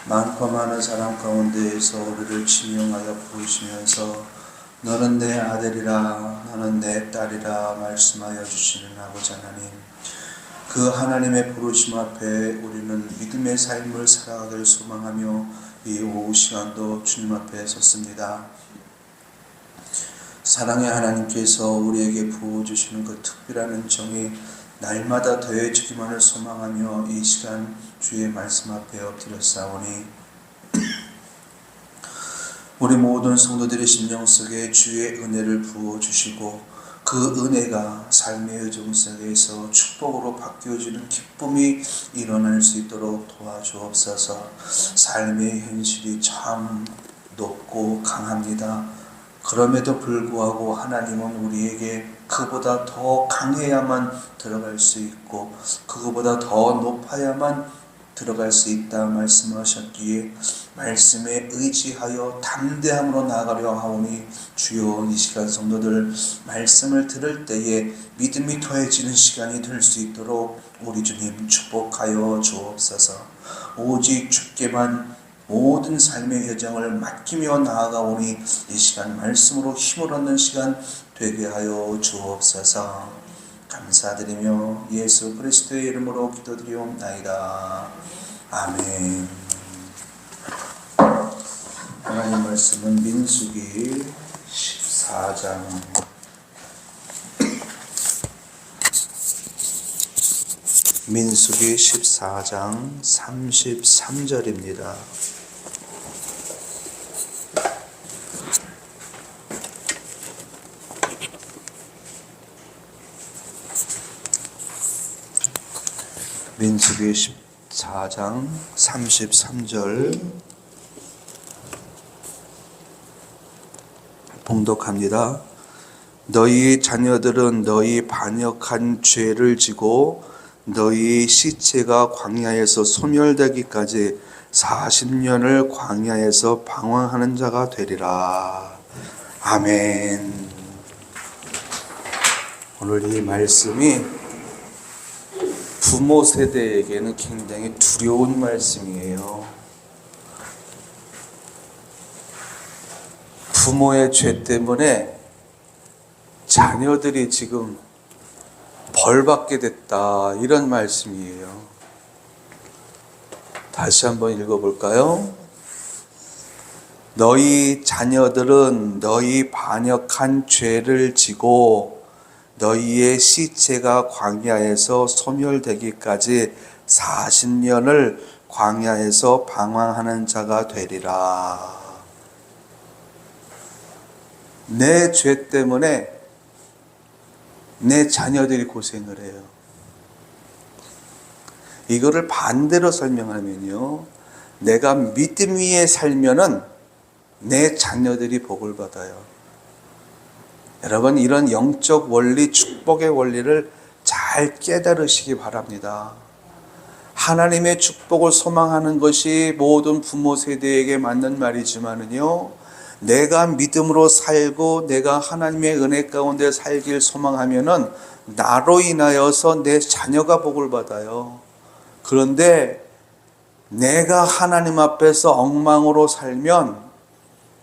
많고 많은 사람 가운데에서 우리를 지명하여 부르시면서 너는 내 아들이라 너는 내 딸이라 말씀하여 주시는 아버지 하나님, 그 하나님의 부르심 앞에 우리는 믿음의 삶을 살아가길 소망하며 이 오후 시간도 주님 앞에 섰습니다. 사랑의 하나님께서 우리에게 부어주시는 그 특별한 은총이 날마다 더해지기만을 소망하며 이 시간 주의 말씀 앞에 엎드렸사오니 우리 모든 성도들의 심령 속에 주의 은혜를 부어주시고 그 은혜가 삶의 여정 속에서 축복으로 바뀌어지는 기쁨이 일어날 수 있도록 도와주옵소서. 삶의 현실이 참 높고 강합니다. 그럼에도 불구하고 하나님은 우리에게 그보다 더 강해야만 들어갈 수 있고 그보다 더 높아야만 들어갈 수 있다 말씀하셨기에 말씀에 의지하여 담대함으로 나아가려 하오니 주여, 이 시간 성도들 말씀을 들을 때에 믿음이 더해지는 시간이 될 수 있도록 우리 주님 축복하여 주옵소서. 오직 주께만 모든 삶의 여정을 맡기며 나아가오니 이 시간 말씀으로 힘을 얻는 시간 되게 하여 주옵소서. 감사드리며 예수 그리스도의 이름으로 기도드리옵나이다. 아멘. 하나님 말씀은 민수기 14장 민수기 14장 33절입니다. 민수기 14장 33절 봉독합니다. 너희 자녀들은 너희 반역한 죄를 지고 너희 시체가 광야에서 소멸되기까지 40년을 광야에서 방황하는 자가 되리라. 아멘. 오늘 이 말씀이 부모 세대에게는 굉장히 두려운 말씀이에요. 부모의 죄 때문에 자녀들이 지금 벌받게 됐다, 이런 말씀이에요. 다시 한번 읽어볼까요? 너희 자녀들은 너희 반역한 죄를 지고 너희의 시체가 광야에서 소멸되기까지 40년을 광야에서 방황하는 자가 되리라. 내 죄 때문에 내 자녀들이 고생을 해요. 이거를 반대로 설명하면요, 내가 믿음 위에 살면은 내 자녀들이 복을 받아요. 여러분, 이런 영적 원리, 축복의 원리를 잘 깨달으시기 바랍니다. 하나님의 축복을 소망하는 것이 모든 부모 세대에게 맞는 말이지만은요, 내가 믿음으로 살고 내가 하나님의 은혜 가운데 살길 소망하면은 나로 인하여서 내 자녀가 복을 받아요. 그런데 내가 하나님 앞에서 엉망으로 살면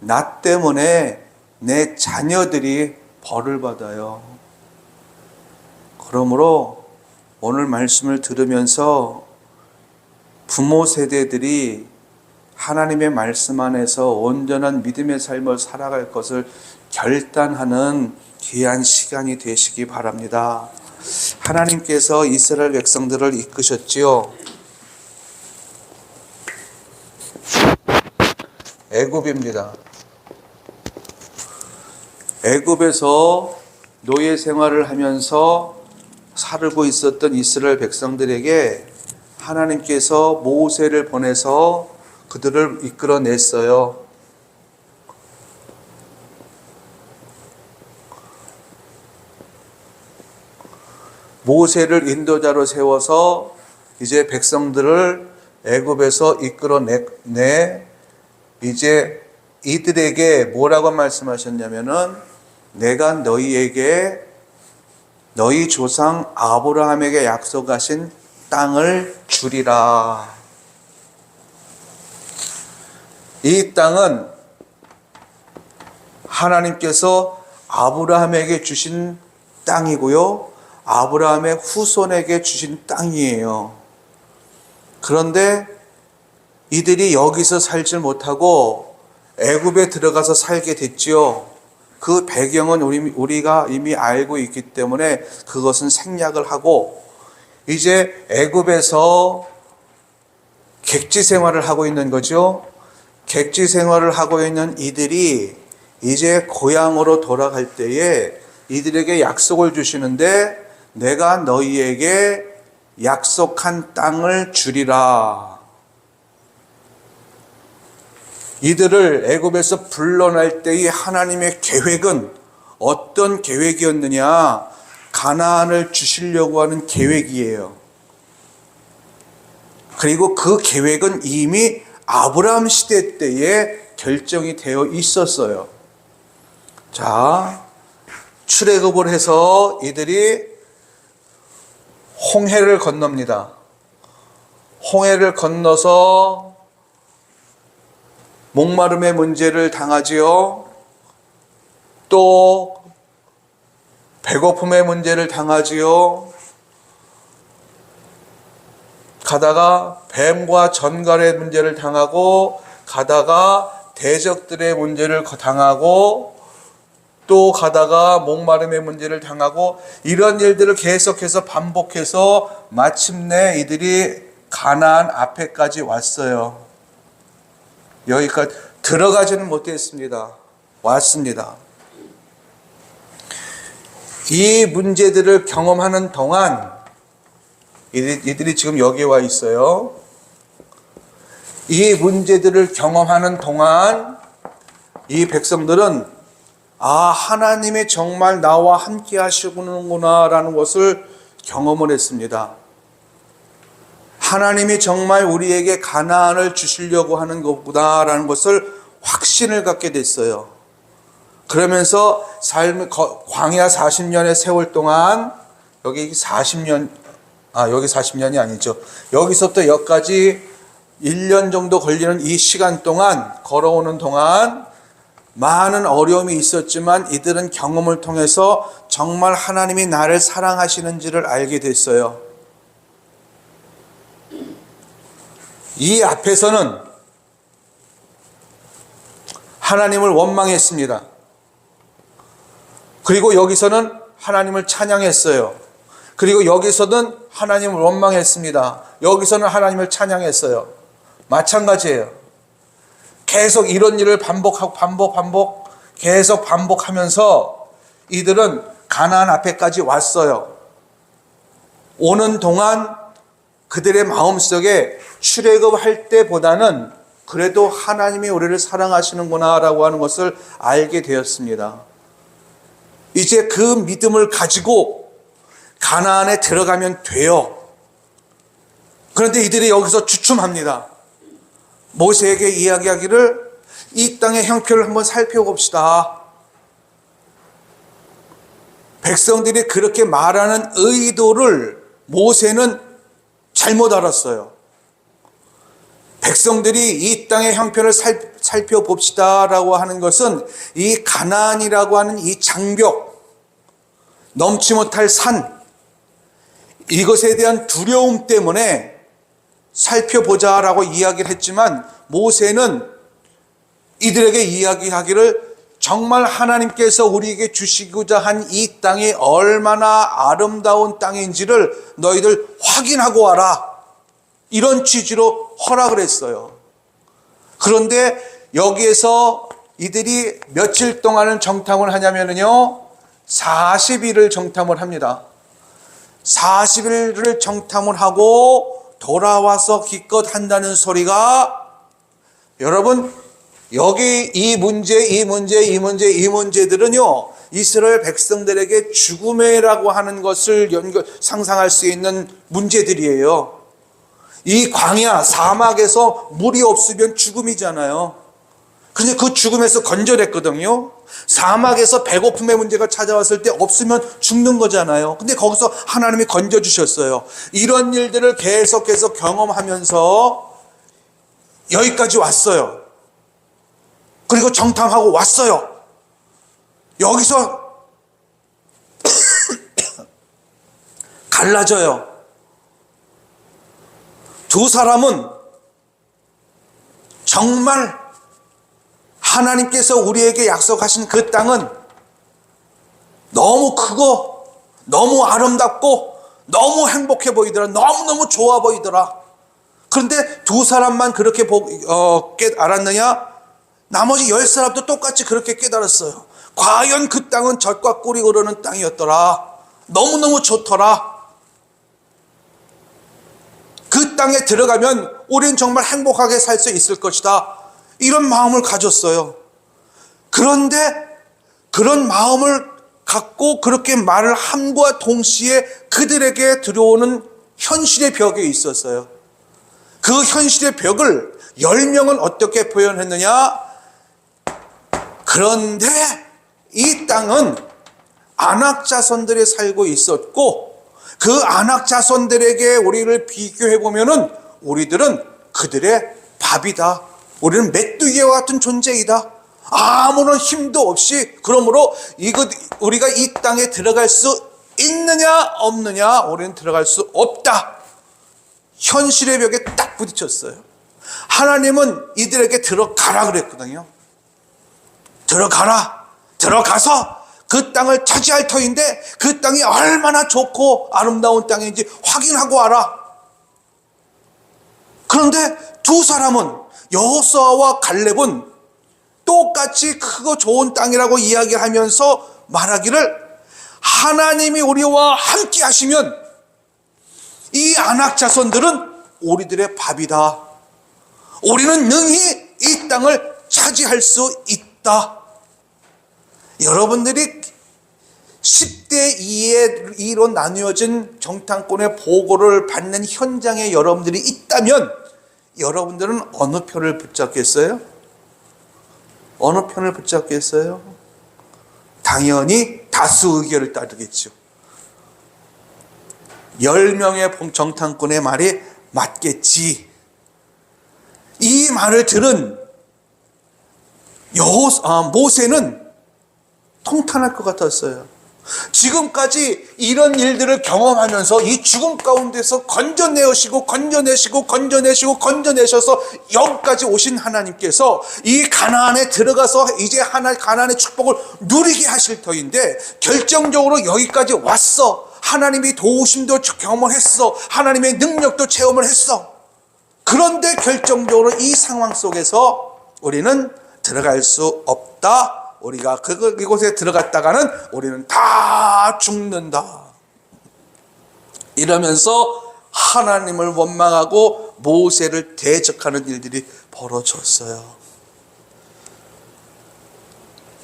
나 때문에 내 자녀들이 벌을 받아요. 그러므로 오늘 말씀을 들으면서 부모 세대들이 하나님의 말씀 안에서 온전한 믿음의 삶을 살아갈 것을 결단하는 귀한 시간이 되시기 바랍니다. 하나님께서 이스라엘 백성들을 이끄셨지요. 애굽입니다. 애굽에서 노예 생활을 하면서 살고 있었던 이스라엘 백성들에게 하나님께서 모세를 보내서 그들을 이끌어냈어요. 모세를 인도자로 세워서 이제 백성들을 애굽에서 이끌어내 이제 이들에게 뭐라고 말씀하셨냐면은 내가 너희에게 너희 조상 아브라함에게 약속하신 땅을 주리라. 이 땅은 하나님께서 아브라함에게 주신 땅이고요. 아브라함의 후손에게 주신 땅이에요. 그런데 이들이 여기서 살지 못하고 애굽에 들어가서 살게 됐지요. 그 배경은 우리가 이미 알고 있기 때문에 그것은 생략을 하고 이제 애굽에서 객지 생활을 하고 있는 거죠. 객지 생활을 하고 있는 이들이 이제 고향으로 돌아갈 때에 이들에게 약속을 주시는데 내가 너희에게 약속한 땅을 주리라. 이들을 애굽에서 불러낼 때의 하나님의 계획은 어떤 계획이었느냐? 가나안을 주시려고 하는 계획이에요. 그리고 그 계획은 이미 아브라함 시대 때에 결정이 되어 있었어요. 자, 출애굽을 해서 이들이 홍해를 건넙니다. 홍해를 건너서 목마름의 문제를 당하지요. 또 배고픔의 문제를 당하지요. 가다가 뱀과 전갈의 문제를 당하고 가다가 대적들의 문제를 당하고 또 가다가 목마름의 문제를 당하고 이런 일들을 계속해서 반복해서 마침내 이들이 가나안 앞에까지 왔어요. 여기까지 들어가지는 못했습니다. 왔습니다. 이 문제들을 경험하는 동안 이들이 지금 여기에 와 있어요. 이 문제들을 경험하는 동안 이 백성들은 하나님이 정말 나와 함께 하시는구나 라는 것을 경험을 했습니다. 하나님이 정말 우리에게 가나안을 주시려고 하는 것구나 라는 것을 확신을 갖게 됐어요. 그러면서 광야 40년의 세월 동안 여기 40년이 아니죠. 여기서부터 여기까지 1년 정도 걸리는 이 시간 동안 걸어오는 동안 많은 어려움이 있었지만 이들은 경험을 통해서 정말 하나님이 나를 사랑하시는지를 알게 됐어요. 이 앞에서는 하나님을 원망했습니다. 그리고 여기서는 하나님을 찬양했어요. 그리고 여기서는 하나님을 원망했습니다. 여기서는 하나님을 찬양했어요. 마찬가지예요. 계속 이런 일을 반복 계속 반복하면서 이들은 가나안 앞에까지 왔어요. 오는 동안 그들의 마음속에 출애굽할 때보다는 그래도 하나님이 우리를 사랑하시는구나 라고 하는 것을 알게 되었습니다. 이제 그 믿음을 가지고 가나안에 들어가면 돼요. 그런데 이들이 여기서 주춤합니다. 모세에게 이야기하기를 이 땅의 형편을 한번 살펴봅시다. 백성들이 그렇게 말하는 의도를 모세는 잘못 알았어요. 백성들이 이 땅의 형편을 살펴봅시다 라고 하는 것은 이 가나안이라고 하는 이 장벽, 넘지 못할 산, 이것에 대한 두려움 때문에 살펴보자 라고 이야기를 했지만 모세는 이들에게 이야기하기를 정말 하나님께서 우리에게 주시고자 한 이 땅이 얼마나 아름다운 땅인지를 너희들 확인하고 와라. 이런 취지로 허락을 했어요. 그런데 여기에서 이들이 며칠 동안은 정탐을 하냐면요 40일을 정탐을 합니다. 40일을 정탐을 하고 돌아와서 기껏 한다는 소리가 여러분 여기 이 문제들은요 이스라엘 백성들에게 죽음이라고 하는 것을 상상할 수 있는 문제들이에요. 이 광야 사막에서 물이 없으면 죽음이잖아요. 근데 그 죽음에서 건져냈거든요. 사막에서 배고픔의 문제가 찾아왔을 때 없으면 죽는 거잖아요. 근데 거기서 하나님이 건져주셨어요. 이런 일들을 계속해서 경험하면서 여기까지 왔어요. 그리고 정탐하고 왔어요. 여기서 갈라져요. 두 사람은 정말 하나님께서 우리에게 약속하신 그 땅은 너무 크고 너무 아름답고 너무 행복해 보이더라. 너무너무 좋아 보이더라. 그런데 두 사람만 그렇게 알았느냐? 나머지 10사람도 똑같이 그렇게 깨달았어요. 과연 그 땅은 젖과 꿀이 흐르는 땅이었더라. 너무너무 좋더라. 그 땅에 들어가면 우린 정말 행복하게 살 수 있을 것이다. 이런 마음을 가졌어요. 그런데 그런 마음을 갖고 그렇게 말을 함과 동시에 그들에게 들어오는 현실의 벽이 있었어요. 그 현실의 벽을 10명은 어떻게 표현했느냐? 그런데 이 땅은 아낙 자손들이 살고 있었고 그 아낙 자손들에게 우리를 비교해 보면은 우리들은 그들의 밥이다. 우리는 메뚜기와 같은 존재이다. 아무런 힘도 없이 그러므로 우리가 이 땅에 들어갈 수 있느냐 없느냐? 우리는 들어갈 수 없다. 현실의 벽에 딱 부딪혔어요. 하나님은 이들에게 들어가라 그랬거든요. 들어가서 그 땅을 차지할 터인데 그 땅이 얼마나 좋고 아름다운 땅인지 확인하고 와라. 그런데 두 사람은 여호수아와 갈렙은 똑같이 크고 좋은 땅이라고 이야기하면서 말하기를 하나님이 우리와 함께 하시면 이 아낙 자손들은 우리들의 밥이다. 우리는 능히 이 땅을 차지할 수 있다. 여러분들이 10대 2로 나누어진 정탐꾼의 보고를 받는 현장에 여러분들이 있다면 여러분들은 어느 편을 붙잡겠어요? 어느 편을 붙잡겠어요? 당연히 다수 의견을 따르겠죠. 10명의 정탐꾼의 말이 맞겠지. 이 말을 들은 모세는 통탄할 것 같았어요. 지금까지 이런 일들을 경험하면서 이 죽음 가운데서 건져내시고 건져내셔서 여기까지 오신 하나님께서 이 가나안에 들어가서 이제 가나안의 축복을 누리게 하실 터인데 결정적으로 여기까지 왔어. 하나님이 도우심도 경험을 했어. 하나님의 능력도 체험을 했어. 그런데 결정적으로 이 상황 속에서 우리는 들어갈 수 없다. 우리가 이곳에 들어갔다가는 우리는 다 죽는다. 이러면서 하나님을 원망하고 모세를 대적하는 일들이 벌어졌어요.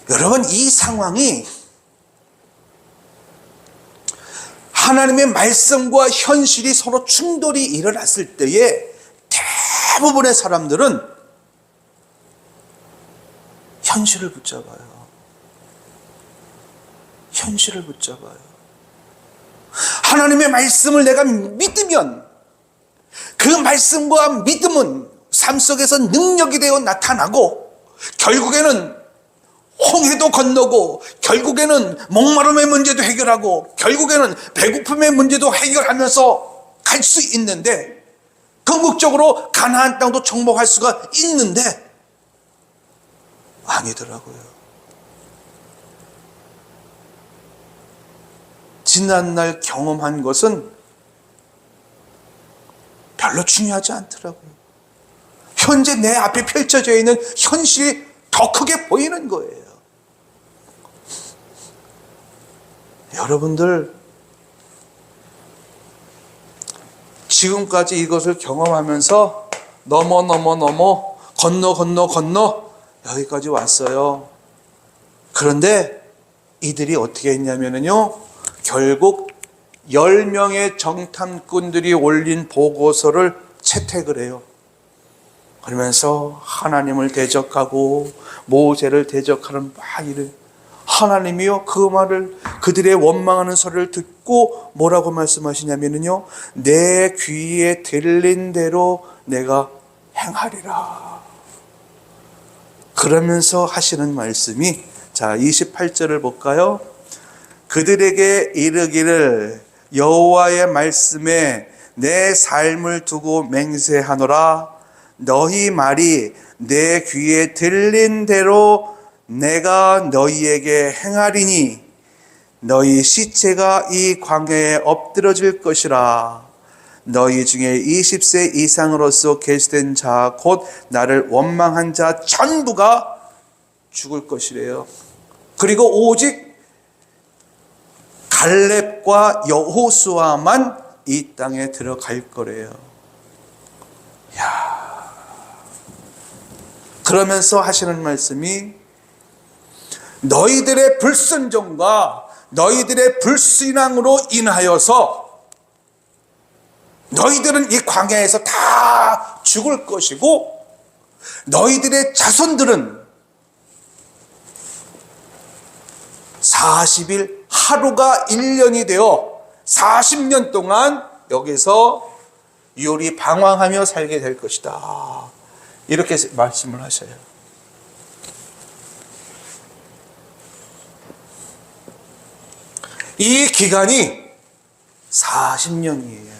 여러분, 이 상황이 하나님의 말씀과 현실이 서로 충돌이 일어났을 때에 대부분의 사람들은 현실을 붙잡아요. 현실을 붙잡아요. 하나님의 말씀을 내가 믿으면 그 말씀과 믿음은 삶 속에서 능력이 되어 나타나고 결국에는 홍해도 건너고 결국에는 목마름의 문제도 해결하고 결국에는 배고픔의 문제도 해결하면서 갈 수 있는데 궁극적으로 가나안 땅도 정복할 수가 있는데 아니더라고요. 지난날 경험한 것은 별로 중요하지 않더라고요. 현재 내 앞에 펼쳐져 있는 현실이 더 크게 보이는 거예요. 여러분들, 지금까지 이것을 경험하면서 넘어 건너 여기까지 왔어요. 그런데 이들이 어떻게 했냐면요, 결국 10명의 정탐꾼들이 올린 보고서를 채택을 해요. 그러면서 하나님을 대적하고 모세를 대적하는 막 이래. 하나님이요, 그 말을, 그들의 원망하는 소리를 듣고 뭐라고 말씀하시냐면요, 내 귀에 들린 대로 내가 행하리라. 그 그러면서 하시는 말씀이, 자 28절을 볼까요? 그들에게 이르기를 여호와의 말씀에 내 삶을 두고 맹세하노라. 너희 말이 내 귀에 들린 대로 내가 너희에게 행하리니 너희 시체가 이 광야에 엎드러질 것이라. 너희 중에 20세 이상으로서 계수된 자 곧 나를 원망한 자 전부가 죽을 것이래요. 그리고 오직 갈렙과 여호수아만 이 땅에 들어갈 거래요. 야. 그러면서 하시는 말씀이, 너희들의 불순종과 너희들의 불신앙으로 인하여서 너희들은 이 광야에서 다 죽을 것이고 너희들의 자손들은 40일, 하루가 1년이 되어 40년 동안 여기서 유리 방황하며 살게 될 것이다. 이렇게 말씀을 하셔요. 이 기간이 40년이에요.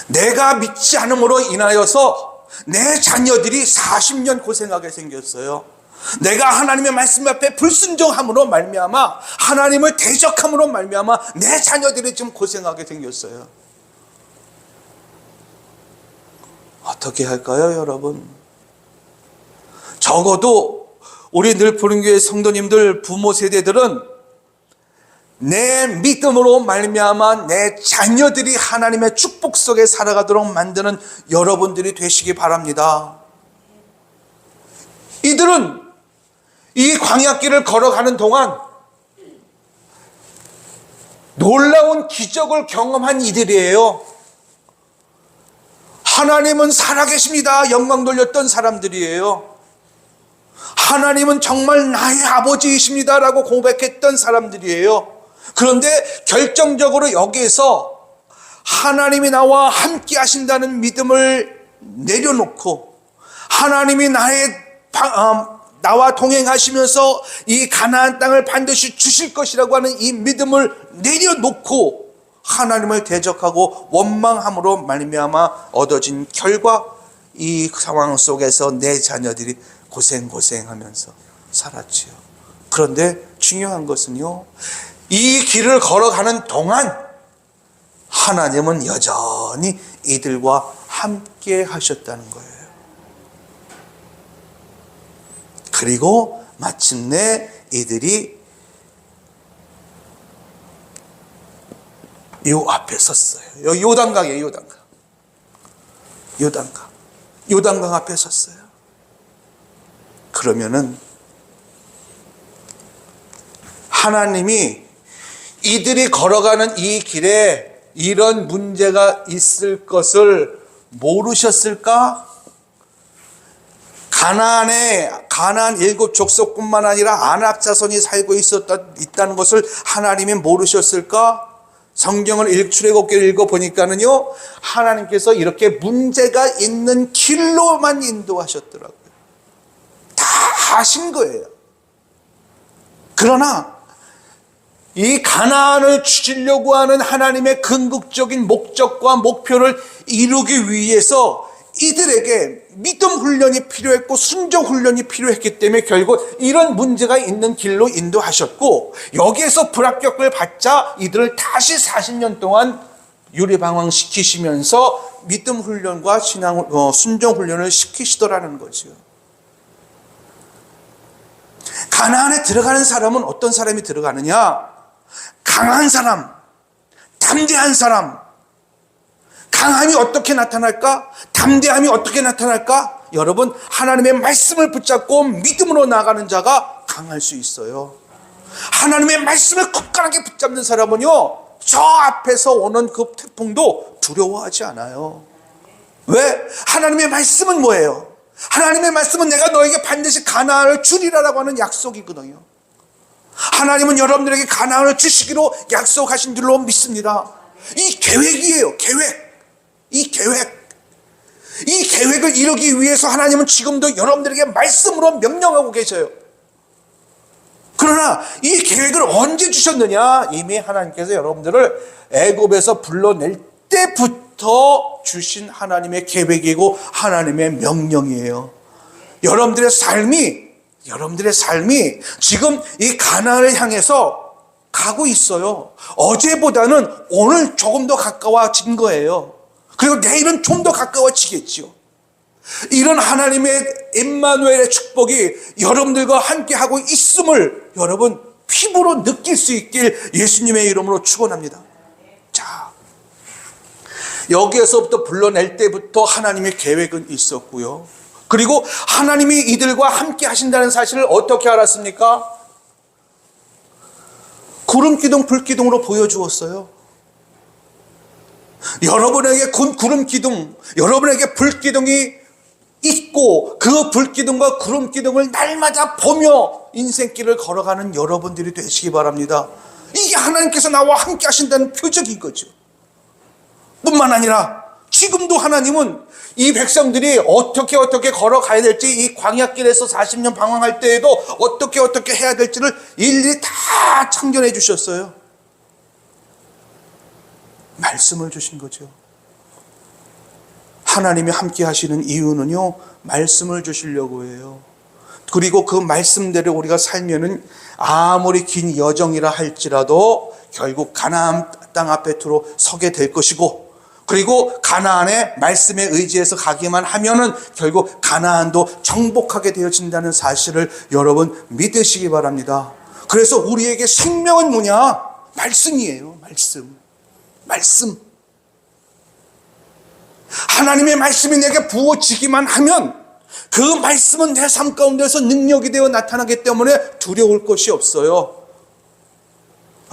내가 믿지 않음으로 인하여서 내 자녀들이 40년 고생하게 생겼어요. 내가 하나님의 말씀 앞에 불순종함으로 말미암아, 하나님을 대적함으로 말미암아 내 자녀들이 지금 고생하게 생겼어요. 어떻게 할까요, 여러분? 적어도 우리 늘푸른교회 성도님들, 부모 세대들은 내 믿음으로 말미암아 내 자녀들이 하나님의 축복 속에 살아가도록 만드는 여러분들이 되시기 바랍니다. 이들은 이 광야길을 걸어가는 동안 놀라운 기적을 경험한 이들이에요. 하나님은 살아계십니다. 영광 돌렸던 사람들이에요. 하나님은 정말 나의 아버지이십니다 라고 고백했던 사람들이에요. 그런데 결정적으로 여기에서 하나님이 나와 함께 하신다는 믿음을 내려놓고, 하나님이 나와 동행하시면서 이 가나안 땅을 반드시 주실 것이라고 하는 이 믿음을 내려놓고 하나님을 대적하고 원망함으로 말미암아 얻어진 결과, 이 상황 속에서 내 자녀들이 고생하면서 살았지요. 그런데 중요한 것은요, 이 길을 걸어가는 동안 하나님은 여전히 이들과 함께 하셨다는 거예요. 그리고 마침내 이들이 요 앞에 섰어요. 요단강이에요, 요단강 앞에 섰어요. 그러면은 하나님이 이들이 걸어가는 이 길에 이런 문제가 있을 것을 모르셨을까? 가나안 일곱 족속뿐만 아니라 아낙 자손이 살고 있다는 것을 하나님이 모르셨을까? 성경을 출애굽기를 읽어보니까는요, 하나님께서 이렇게 문제가 있는 길로만 인도하셨더라고요. 다 하신 거예요. 그러나 이 가나안을 주시려고 하는 하나님의 궁극적인 목적과 목표를 이루기 위해서 이들에게 믿음 훈련이 필요했고 순종 훈련이 필요했기 때문에 결국 이런 문제가 있는 길로 인도하셨고, 여기에서 불합격을 받자 이들을 다시 40년 동안 유리방황시키시면서 믿음 훈련과 순종 훈련을 시키시더라는 거죠. 가나안에 들어가는 사람은 어떤 사람이 들어가느냐? 강한 사람, 담대한 사람. 강함이 어떻게 나타날까? 담대함이 어떻게 나타날까? 여러분, 하나님의 말씀을 붙잡고 믿음으로 나가는 자가 강할 수 있어요. 하나님의 말씀을 굳건하게 붙잡는 사람은요, 저 앞에서 오는 그 태풍도 두려워하지 않아요. 왜? 하나님의 말씀은 뭐예요? 하나님의 말씀은 내가 너에게 반드시 가나안을 주리라라고 하는 약속이거든요. 하나님은 여러분들에게 가나안을 주시기로 약속하신 줄로 믿습니다. 이 계획이에요. 이 계획을 이루기 위해서 하나님은 지금도 여러분들에게 말씀으로 명령하고 계셔요. 그러나 이 계획을 언제 주셨느냐? 이미 하나님께서 여러분들을 애굽에서 불러낼 때부터 주신 하나님의 계획이고 하나님의 명령이에요. 여러분들의 삶이 지금 이 가나안을 향해서 가고 있어요. 어제보다는 오늘 조금 더 가까워진 거예요. 그리고 내일은 좀 더 가까워지겠죠. 이런 하나님의 임마누엘의 축복이 여러분들과 함께하고 있음을 여러분 피부로 느낄 수 있길 예수님의 이름으로 축원합니다. 자, 여기에서부터 불러낼 때부터 하나님의 계획은 있었고요. 그리고 하나님이 이들과 함께 하신다는 사실을 어떻게 알았습니까? 구름 기둥, 불 기둥으로 보여주었어요. 여러분에게 구름 기둥, 여러분에게 불 기둥이 있고 그 불 기둥과 구름 기둥을 날마다 보며 인생길을 걸어가는 여러분들이 되시기 바랍니다. 이게 하나님께서 나와 함께 하신다는 표적인 거죠. 뿐만 아니라 지금도 하나님은 이 백성들이 어떻게 걸어가야 될지, 이 광야길에서 40년 방황할 때에도 어떻게 해야 될지를 일일이 다 창조해 주셨어요. 말씀을 주신 거죠. 하나님이 함께 하시는 이유는요, 말씀을 주시려고 해요. 그리고 그 말씀대로 우리가 살면은 아무리 긴 여정이라 할지라도 결국 가나안 땅 앞에 서게 될 것이고, 그리고 가나안의 말씀에 의지해서 가기만 하면은 결국 가나안도 정복하게 되어진다는 사실을 여러분 믿으시기 바랍니다. 그래서 우리에게 생명은 뭐냐? 말씀이에요. 말씀. 하나님의 말씀이 내게 부어지기만 하면 그 말씀은 내 삶 가운데서 능력이 되어 나타나기 때문에 두려울 것이 없어요.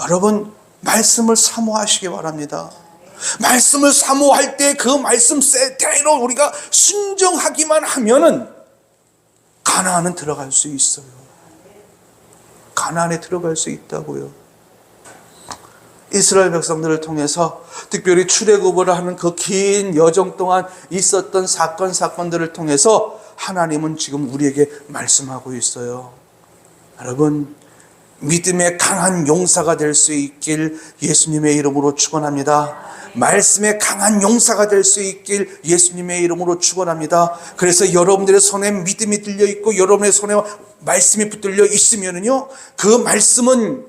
여러분, 말씀을 사모하시기 바랍니다. 말씀을 사모할 때 그 말씀대로 우리가 순종하기만 하면은 가나안은 들어갈 수 있어요. 가나안에 들어갈 수 있다고요. 이스라엘 백성들을 통해서 특별히 출애굽을 하는 그 긴 여정 동안 있었던 사건들을 통해서 하나님은 지금 우리에게 말씀하고 있어요. 여러분, 믿음의 강한 용사가 될 수 있길 예수님의 이름으로 축원합니다. 말씀의 강한 용사가 될 수 있길 예수님의 이름으로 축원합니다. 그래서 여러분들의 손에 믿음이 들려 있고 여러분의 손에 말씀이 붙들려 있으면은요, 그 말씀은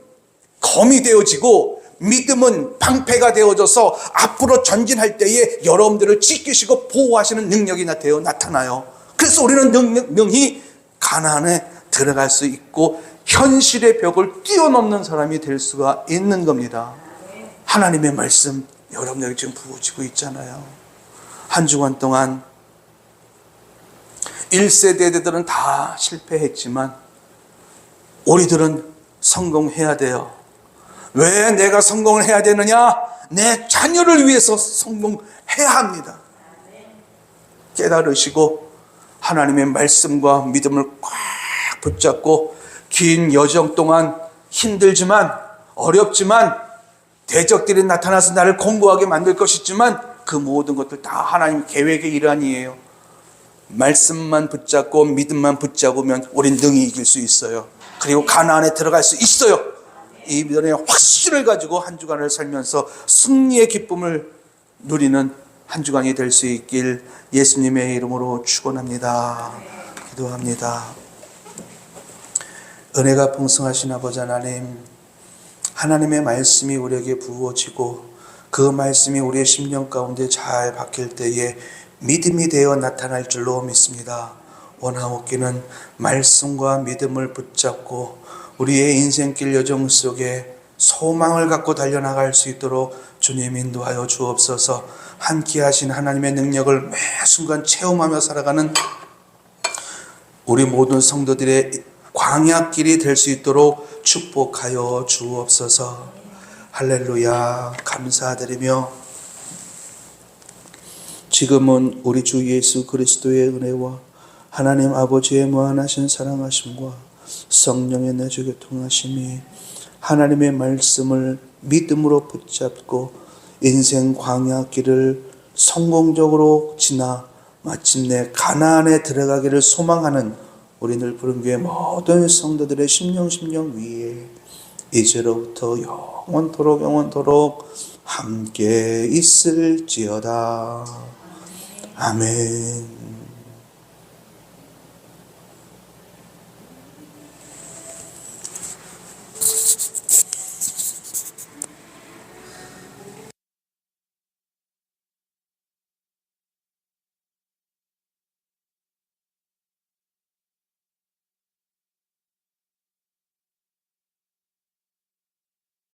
검이 되어지고 믿음은 방패가 되어져서 앞으로 전진할 때에 여러분들을 지키시고 보호하시는 능력이 나타나요. 그래서 우리는 능히 가나안에 들어갈 수 있고 현실의 벽을 뛰어넘는 사람이 될 수가 있는 겁니다. 하나님의 말씀 여러분에게 지금 부어지고 있잖아요. 한 주간 동안 1세대들은 다 실패했지만 우리들은 성공해야 돼요. 왜 내가 성공을 해야 되느냐? 내 자녀를 위해서 성공해야 합니다. 깨달으시고 하나님의 말씀과 믿음을 꽉 붙잡고 긴 여정 동안 힘들지만 어렵지만 대적들이 나타나서 나를 공고하게 만들 것이지만 그 모든 것들 다 하나님의 계획의 일환이에요. 말씀만 붙잡고 믿음만 붙잡으면 우린 능히 이길 수 있어요. 그리고 가나안에 들어갈 수 있어요. 이 믿음의 확신을 가지고 한 주간을 살면서 승리의 기쁨을 누리는 한 주간이 될 수 있길 예수님의 이름으로 축원합니다. 기도합니다. 은혜가 풍성하신 아버지 하나님, 하나님의 말씀이 우리에게 부어지고 그 말씀이 우리의 심령 가운데 잘 박힐 때에 믿음이 되어 나타날 줄로 믿습니다. 원하옵기는 말씀과 믿음을 붙잡고 우리의 인생길 여정 속에 소망을 갖고 달려나갈 수 있도록 주님 인도하여 주옵소서. 함께 하신 하나님의 능력을 매 순간 체험하며 살아가는 우리 모든 성도들의 광야길이 될 수 있도록 축복하여 주옵소서. 할렐루야. 감사드리며 지금은 우리 주 예수 그리스도의 은혜와 하나님 아버지의 무한하신 사랑하심과 성령의 내주 교통하심이 하나님의 말씀을 믿음으로 붙잡고 인생 광야길을 성공적으로 지나 마침내 가나안에 들어가기를 소망하는 우리 늘 푸른교회 모든 성도들의 심령 위에 이제로부터 영원토록 함께 있을지어다. 아멘.